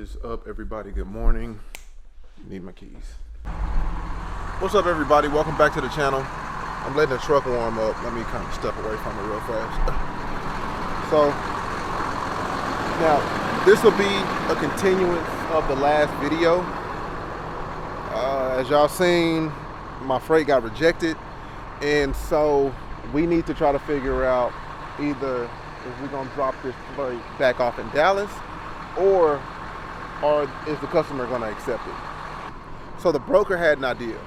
is up, everybody? Good morning. Need my keys. What's up, everybody? Welcome back to the channel. I'm letting the truck warm up. Let me kind of step away from it real fast. So now this will be a continuance of the last video. As y'all seen, my freight got rejected, and so we need to try to figure out either if we're gonna drop this freight back off in Dallas, or is the customer gonna accept it? So the broker had an idea.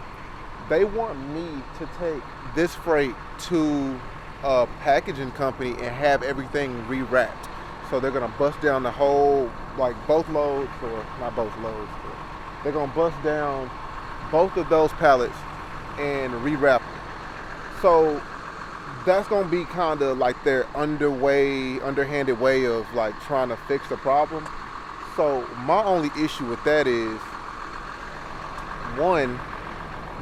They want me to take this freight to a packaging company and have everything rewrapped. So they're gonna bust down the whole, like both loads, or not both loads, but they're gonna bust down both of those pallets and rewrap them. So that's gonna be kind of like their underhanded way of like trying to fix the problem. So my only issue with that is, one,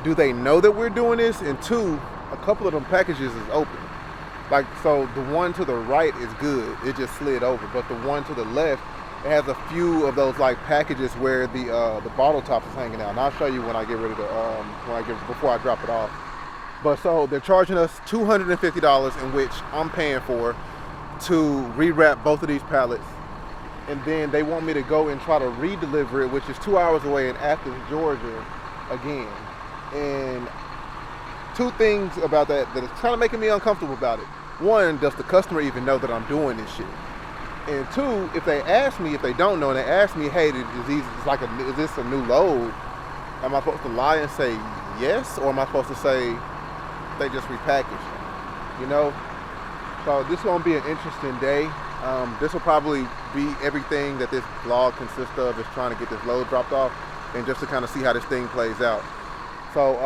do they know that we're doing this? And two, a couple of them packages is open. Like, so the one to the right is good, it just slid over, but the one to the left, it has a few of those like packages where the bottle top is hanging out. And I'll show you when I get ready to before I drop it off. But so they're charging us $250, in which I'm paying for, to rewrap both of these pallets. And then they want me to go and try to re-deliver it, which is 2 hours away in Athens, Georgia, again. And two things about that is kind of making me uncomfortable about it. One, does the customer even know that I'm doing this shit? And two, if they ask me, if they don't know, and they ask me, hey, is this a new load? Am I supposed to lie and say yes, or am I supposed to say they just repackaged? You know? So this is gonna be an interesting day. This will probably be everything that this vlog consists of, is trying to get this load dropped off, and just to kind of see how this thing plays out. So,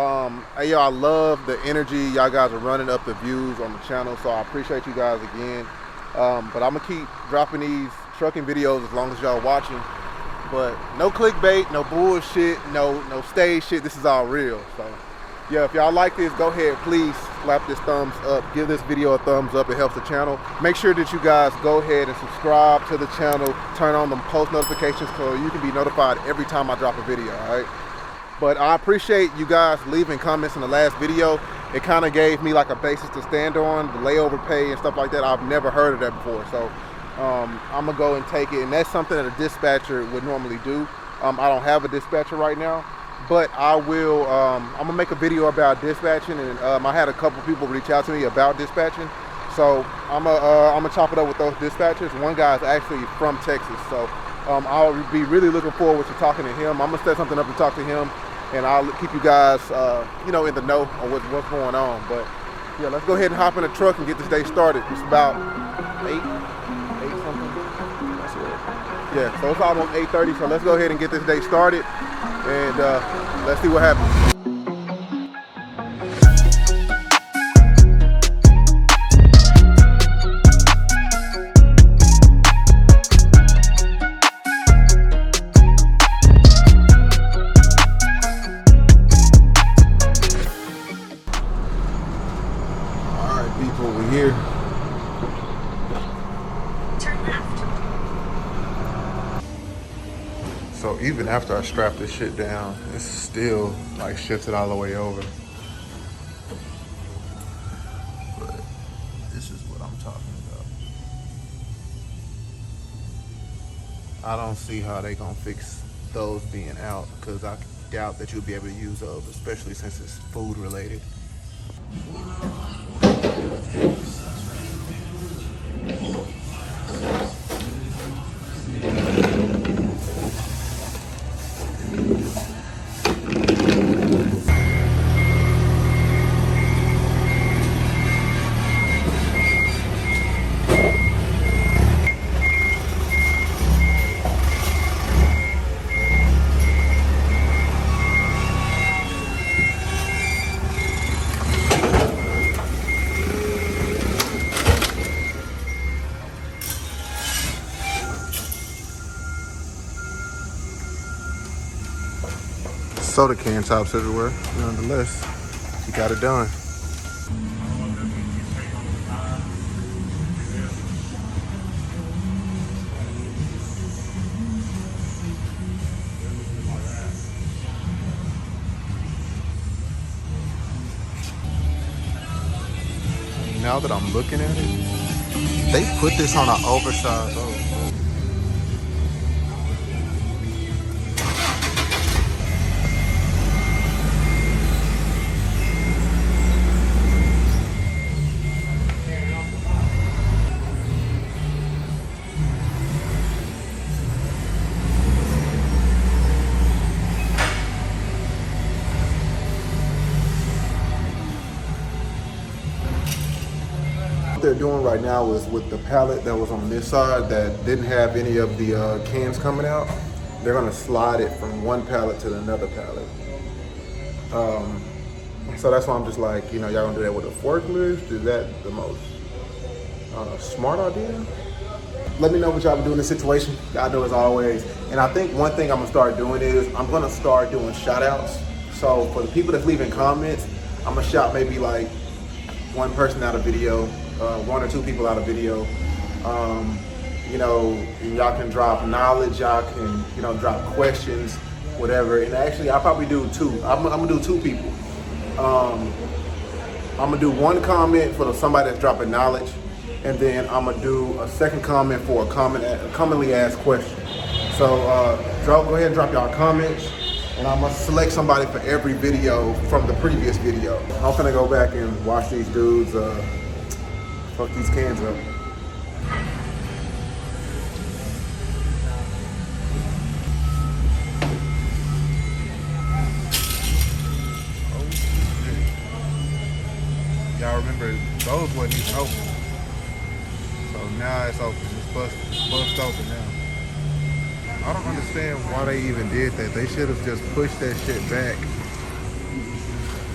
yo, I love the energy y'all guys are running up, the views on the channel, so I appreciate you guys again. But I'm gonna keep dropping these trucking videos as long as y'all watching. But no clickbait, no bullshit, no stage shit. This is all real. So yeah, if y'all like this, go ahead, please slap this thumbs up. Give this video a thumbs up. It helps the channel. Make sure that you guys go ahead and subscribe to the channel. Turn on the post notifications so you can be notified every time I drop a video, all right? But I appreciate you guys leaving comments in the last video. It kind of gave me like a basis to stand on, the layover pay and stuff like that. I've never heard of that before. So I'm gonna go and take it. And that's something that a dispatcher would normally do. I don't have a dispatcher right now, but I will, I'm gonna make a video about dispatching. And I had a couple people reach out to me about dispatching. So I'm gonna chop it up with those dispatchers. One guy's actually from Texas. So I'll be really looking forward to talking to him. I'm gonna set something up to talk to him, and I'll keep you guys, in the know on what's going on. But yeah, let's go ahead and hop in the truck and get this day started. It's about 8 something. That's it. Yeah, so it's almost 8:30. So let's go ahead and get this day started, and let's see what happens. Here. Turn left. So even after I strap this shit down, it's still like shifted all the way over. But this is what I'm talking about. I don't see how they gonna fix those being out, because I doubt that you'll be able to use those, especially since it's food related. Soda can tops everywhere. Nonetheless, he got it done. now that I'm looking at it, they put this on an oversized load. They're doing right now is with the pallet that was on this side that didn't have any of the cans coming out, they're gonna slide it from one pallet to another pallet. So that's why I'm just like, y'all gonna do that with a forklift? Is that the most smart idea? Let me know what y'all would do in this situation. Y'all know as always. And I think one thing I'm gonna start doing is I'm gonna start doing shout outs. So for the people that's leaving comments, I'm gonna shout maybe like one person out of video, one or two people out of video. Y'all can drop knowledge, y'all can, drop questions, whatever. And actually, I'll probably do two. I'm gonna do two people. I'm gonna do one comment for somebody that's dropping knowledge, and then I'm gonna do a second comment for a commonly asked question. So go ahead and drop y'all comments, and I'm gonna select somebody for every video from the previous video. I'm gonna go back and watch these dudes fuck these cans up. Y'all remember those wasn't even open. So now it's open. It's bust open now. I don't understand why they even did that. They should have just pushed that shit back.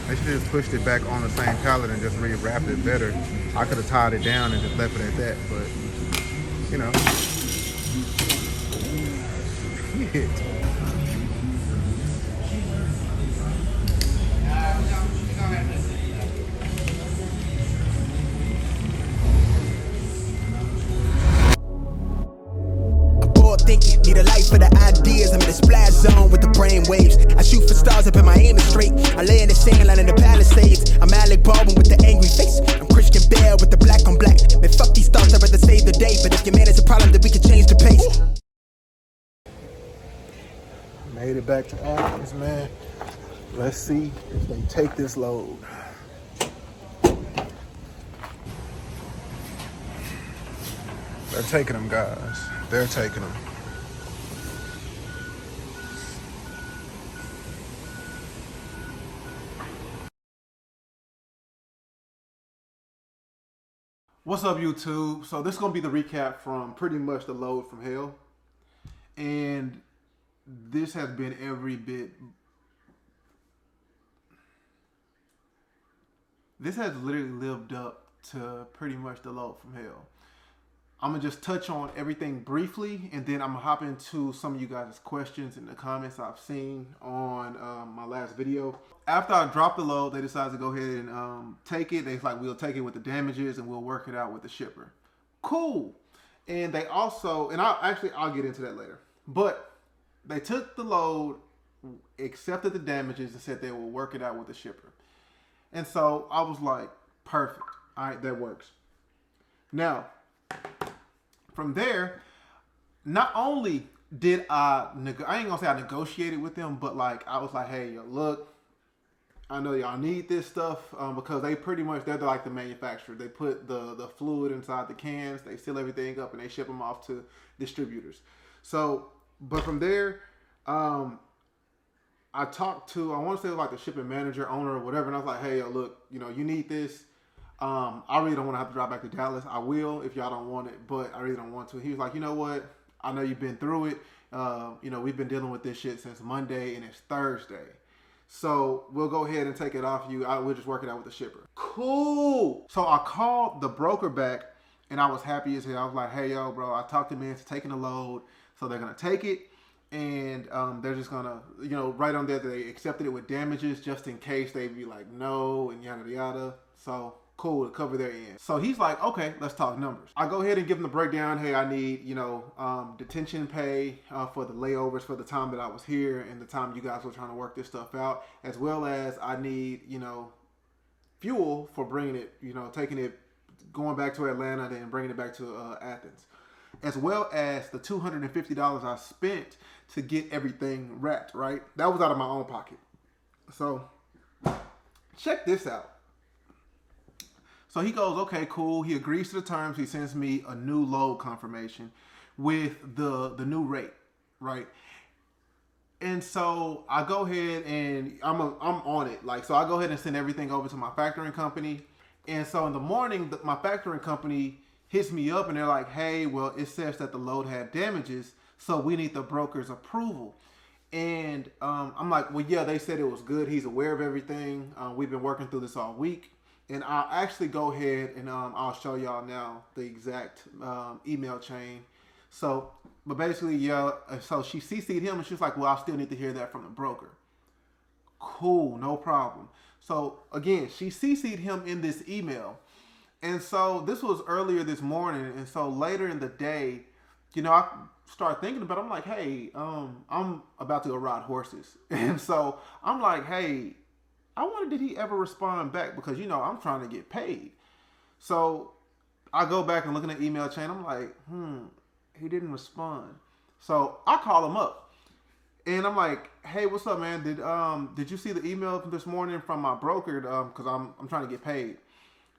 They should have just pushed it back on the same pallet and just rewrapped it better. I could have tied it down and just left it at that, but shit. Thinking, need a life for the ideas. I'm in the splash zone with the brain waves. I shoot for stars up in my aim is straight. I lay in the sand line in the Palisades. I'm Alec Baldwin with the angry face. I'm Christian Bale with the black on black. Man, fuck these thoughts, I'd rather save the day. But if your man is a problem, then we can change the pace. Made it back to Athens, man. Let's see if they take this load. They're taking them, guys. They're taking them. What's up, YouTube? So this is gonna be the recap from pretty much the load from hell, and this has been every bit. This has literally lived up to pretty much the load from hell. I'm gonna just touch on everything briefly, and then I'm gonna hop into some of you guys' questions in the comments I've seen on my last video. After I dropped the load, they decided to go ahead and take it. They're like, we'll take it with the damages and we'll work it out with the shipper. Cool. And they also, and I'll get into that later. But they took the load, accepted the damages, and said they will work it out with the shipper. And so I was like, perfect. All right, that works. Now, from there, not only did I ain't gonna say I negotiated with them, but like I was like, hey, yo, look, I know y'all need this stuff because they're like the manufacturer. They put the fluid inside the cans, they seal everything up, and they ship them off to distributors. So, but from there, I talked to, I want to say like the shipping manager, owner, or whatever, and I was like, hey, yo, look, you need this. I really don't want to have to drive back to Dallas. I will if y'all don't want it, but I really don't want to. He was like, you know what? I know you've been through it. We've been dealing with this shit since Monday and it's Thursday. So we'll go ahead and take it off you. We'll just work it out with the shipper. Cool. So I called the broker back and I was happy as hell. I was like, hey, yo, bro, I talked to them into taking the load. So they're going to take it. And they're just going to, right on there, they accepted it with damages just in case they be like, no, and yada, yada. So cool, to cover their end. So he's like, okay, let's talk numbers. I go ahead and give him the breakdown. Hey, I need, detention pay for the layovers for the time that I was here and the time you guys were trying to work this stuff out, as well as I need, fuel for bringing it, taking it going back to Atlanta and then bringing it back to Athens, as well as the $250 I spent to get everything wrapped, right? That was out of my own pocket. So check this out. So he goes, okay, cool. He agrees to the terms. He sends me a new load confirmation with the new rate, right? And so I go ahead and I'm on it. Like, so I go ahead and send everything over to my factoring company. And so in the morning, my factoring company hits me up and they're like, hey, well, it says that the load had damages, so we need the broker's approval. And I'm like, well, yeah, they said it was good. He's aware of everything. We've been working through this all week. And I'll actually go ahead and I'll show y'all now the exact email chain. So, but basically, yeah, so she CC'd him and she was like, well, I still need to hear that from the broker. Cool, no problem. So again, she CC'd him in this email. And so this was earlier this morning. And so later in the day, you know, I start thinking about it. I'm like, hey, I'm about to go ride horses. And so I'm like, hey, I wonder, did he ever respond back? Because, you know, I'm trying to get paid. So I go back and look in the email chain. I'm like, he didn't respond. So I call him up. And I'm like, hey, what's up, man? Did you see the email this morning from my broker? Because I'm trying to get paid.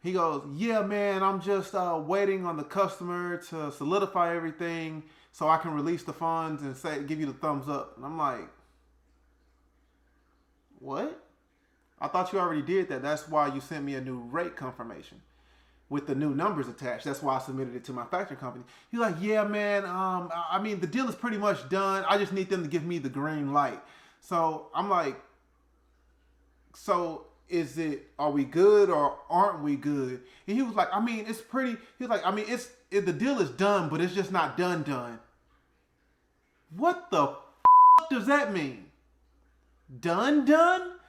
He goes, yeah, man, I'm just waiting on the customer to solidify everything so I can release the funds and give you the thumbs up. And I'm like, what? I thought you already did that. That's why you sent me a new rate confirmation with the new numbers attached. That's why I submitted it to my factoring company. He's like, yeah, man, I mean, the deal is pretty much done. I just need them to give me the green light. So I'm like, so are we good or aren't we good? And he was like, I mean, it's pretty, he's like, I mean, the deal is done, but it's just not done. What the f does that mean? Done?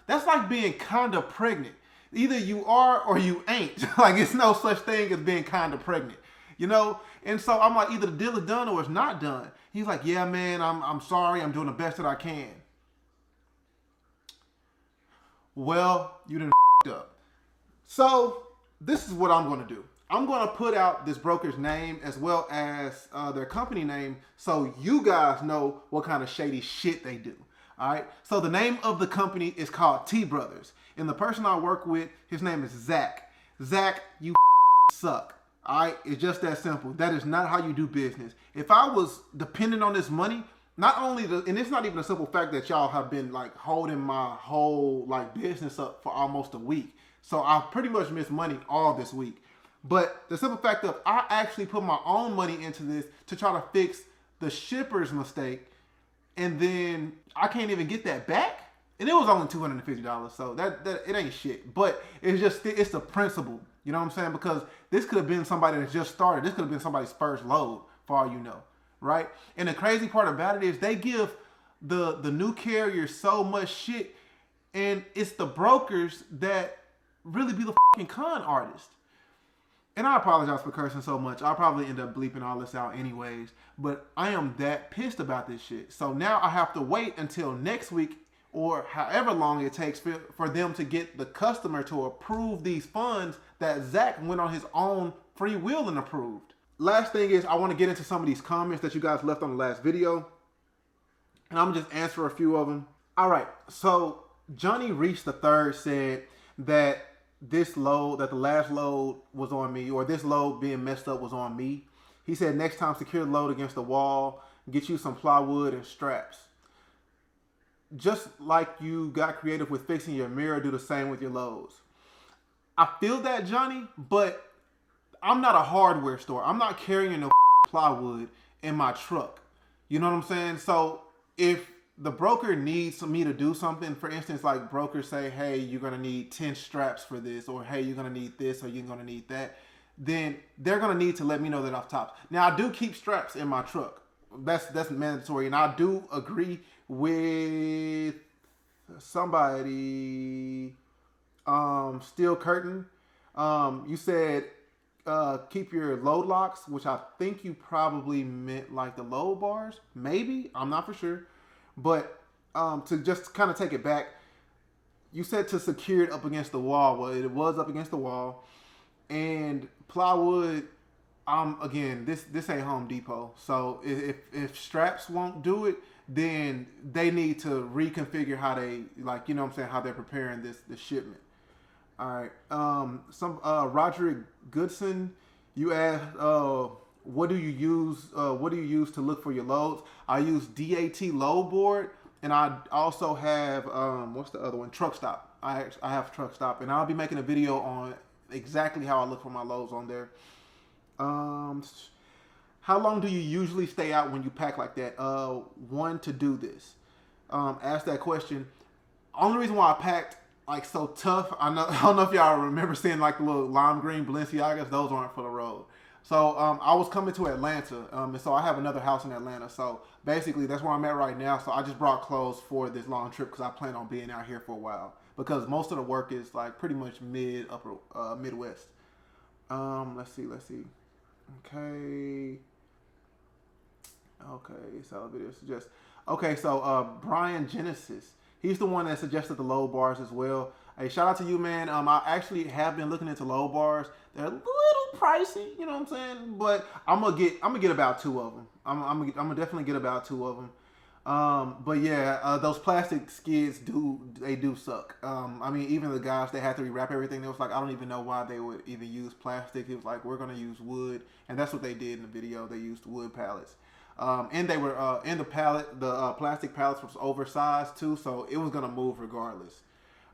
That's like being kind of pregnant. Either you are or you ain't. Like, it's no such thing as being kind of pregnant, you know? And so I'm like, either the deal is done or it's not done. He's like, yeah, man, I'm sorry. I'm doing the best that I can. Well, you done f***ed up. So this is what I'm going to do. I'm going to put out this broker's name as well as their company name so you guys know what kind of shady shit they do. All right. So the name of the company is called T Brothers. And the person I work with, his name is Zach. Zach, you suck. All right. It's just that simple. That is not how you do business. If I was dependent on this money, and it's not even a simple fact that y'all have been like holding my whole like business up for almost a week. So I pretty much missed money all this week. But the simple fact of I actually put my own money into this to try to fix the shipper's mistake. And then I can't even get that back. And it was only $250. So that it ain't shit. But it's the principle. You know what I'm saying? Because this could have been somebody that just started. This could have been somebody's first load for all you know. Right? And the crazy part about it is they give the new carrier so much shit. And it's the brokers that really be the fucking con artist. And I apologize for cursing so much. I'll probably end up bleeping all this out anyways. But I am that pissed about this shit. So now I have to wait until next week or however long it takes for them to get the customer to approve these funds that Zach went on his own free will and approved. Last thing is I want to get into some of these comments that you guys left on the last video. And I'm going to just answer a few of them. All right. So Johnny Reach III said that the last load was on me, or this load being messed up was on me. He said, next time, secure the load against the wall, get you some plywood and straps. Just like you got creative with fixing your mirror, do the same with your loads. I feel that, Johnny, but I'm not a hardware store. I'm not carrying no plywood in my truck. You know what I'm saying? So if the broker needs me to do something, for instance, like brokers say, hey, you're going to need 10 straps for this, or hey, you're going to need this, or you're going to need that, then they're going to need to let me know that off top. Now, I do keep straps in my truck. That's mandatory. And I do agree with somebody, Steel Curtain. You said keep your load locks, which I think you probably meant like the load bars. Maybe. I'm not for sure. But to just kind of take it back, you said to secure it up against the wall. Well, it was up against the wall. And plywood, again, this ain't Home Depot. So if straps won't do it, then they need to reconfigure how they, like, you know what I'm saying, how they're preparing this shipment. All right. Roderick Goodson, you asked, what do you use to look for your loads? I use DAT load board, and I also have what's the other one? Truck Stop. I have Truck Stop, and I'll be making a video on exactly how I look for my loads on there. How long do you usually stay out when you pack like that? One, to do this. Ask that question. Only reason why I packed like so tough, I don't know if y'all remember seeing like the little lime green Balenciagas. Those aren't for the road. So I was coming to Atlanta, and so I have another house in Atlanta. So basically, that's where I'm at right now. So I just brought clothes for this long trip because I plan on being out here for a while. Because most of the work is like pretty much Midwest. Let's see. Okay, so video suggests. Okay, so Brian Genesis, he's the one that suggested the low bars as well. Hey, shout out to you, man. I actually have been looking into low bars. They're a little pricey, you know what I'm saying? But I'm gonna get about 2 of them. I'm gonna definitely get about 2 of them. But yeah, those plastic skids do suck. I mean, even the guys, they had to rewrap everything. It was like, I don't even know why they would even use plastic. It was like, we're gonna use wood, and that's what they did in the video. They used wood pallets. And they were in the pallet. The plastic pallets was oversized too, so it was gonna move regardless.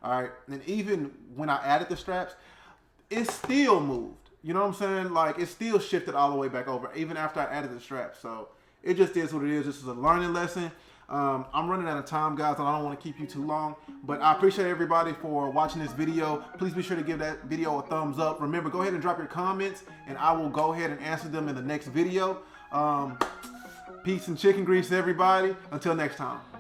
All right, and even when I added the straps, it still moved. You know what I'm saying? Like, it still shifted all the way back over, even after I added the straps. So it just is what it is. This is a learning lesson. I'm running out of time, guys, and I don't want to keep you too long. But I appreciate everybody for watching this video. Please be sure to give that video a thumbs up. Remember, go ahead and drop your comments, and I will go ahead and answer them in the next video. Peace and chicken grease, everybody. Until next time.